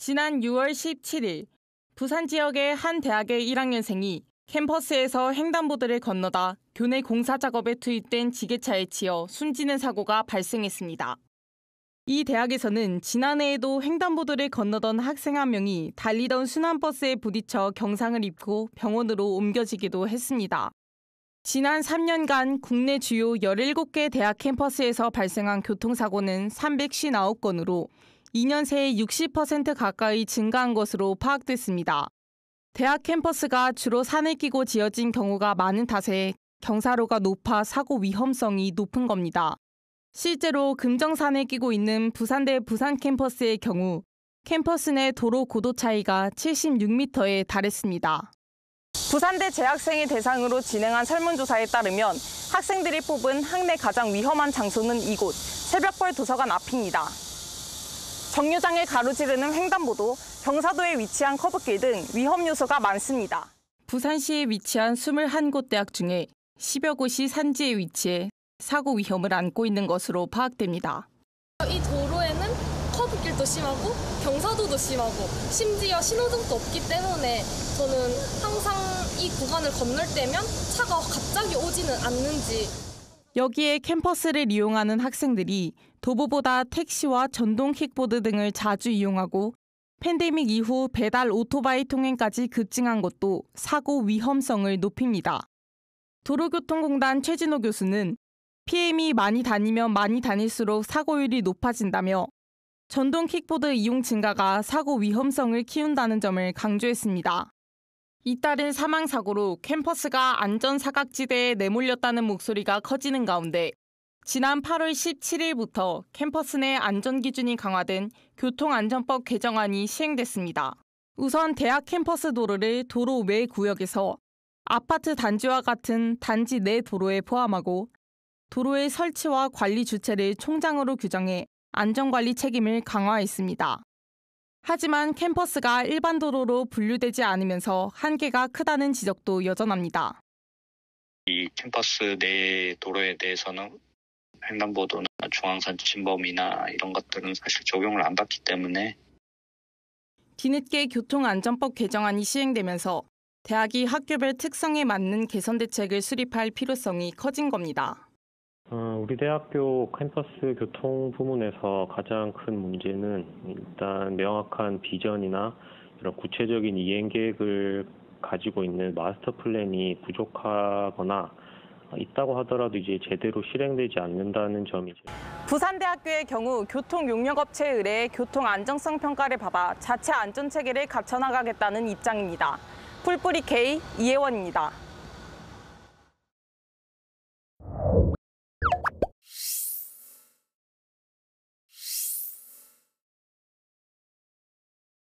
지난 6월 17일 부산 지역의 한 대학의 1학년생이 캠퍼스에서 횡단보도를 건너다 교내 공사 작업에 투입된 지게차에 치여 숨지는 사고가 발생했습니다. 이 대학에서는 지난해에도 횡단보도를 건너던 학생 한 명이 달리던 순환버스에 부딪혀 경상을 입고 병원으로 옮겨지기도 했습니다. 지난 3년간 국내 주요 17개 대학 캠퍼스에서 발생한 교통사고는 359건으로 2년 새에 60% 가까이 증가한 것으로 파악됐습니다. 대학 캠퍼스가 주로 산을 끼고 지어진 경우가 많은 탓에 경사로가 높아 사고 위험성이 높은 겁니다. 실제로 금정산을 끼고 있는 부산대 부산 캠퍼스의 경우 캠퍼스 내 도로 고도 차이가 76m에 달했습니다. 부산대 재학생을 대상으로 진행한 설문조사에 따르면 학생들이 뽑은 학내 가장 위험한 장소는 이곳 새벽벌 도서관 앞입니다. 정류장을 가로지르는 횡단보도, 경사도에 위치한 커브길 등 위험 요소가 많습니다. 부산시에 위치한 21곳 대학 중에 10여 곳이 산지에 위치해 사고 위험을 안고 있는 것으로 파악됩니다. 이 도로에는 커브길도 심하고 경사도도 심하고 심지어 신호등도 없기 때문에 저는 항상 이 구간을 건널 때면 차가 갑자기 오지는 않는지. 여기에 캠퍼스를 이용하는 학생들이 도보보다 택시와 전동 킥보드 등을 자주 이용하고 팬데믹 이후 배달 오토바이 통행까지 급증한 것도 사고 위험성을 높입니다. 도로교통공단 최진호 교수는 PM이 많이 다니면 많이 다닐수록 사고율이 높아진다며 전동 킥보드 이용 증가가 사고 위험성을 키운다는 점을 강조했습니다. 잇따른 사망사고로 캠퍼스가 안전사각지대에 내몰렸다는 목소리가 커지는 가운데 지난 8월 17일부터 캠퍼스 내 안전기준이 강화된 교통안전법 개정안이 시행됐습니다. 우선 대학 캠퍼스 도로를 도로 외 구역에서 아파트 단지와 같은 단지 내 도로에 포함하고 도로의 설치와 관리 주체를 총장으로 규정해 안전관리 책임을 강화했습니다. 하지만 캠퍼스가 일반 도로로 분류되지 않으면서 한계가 크다는 지적도 여전합니다. 이 캠퍼스 내 도로에 대해서는 횡단보도나 중앙선 침범이나 이런 것들은 사실 적용을 안 받기 때문에 뒤늦게 교통안전법 개정안이 시행되면서 대학이 학교별 특성에 맞는 개선 대책을 수립할 필요성이 커진 겁니다. 우리 대학교 캠퍼스 교통 부문에서 가장 큰 문제는 일단 명확한 비전이나 이런 구체적인 이행 계획을 가지고 있는 마스터 플랜이 부족하거나 있다고 하더라도 이제 제대로 실행되지 않는다는 점이죠. 부산대학교의 경우 교통용역업체에 의뢰 교통안정성 평가를 받아 자체 안전체계를 갖춰나가겠다는 입장입니다. 풀뿌리 K 이혜원입니다.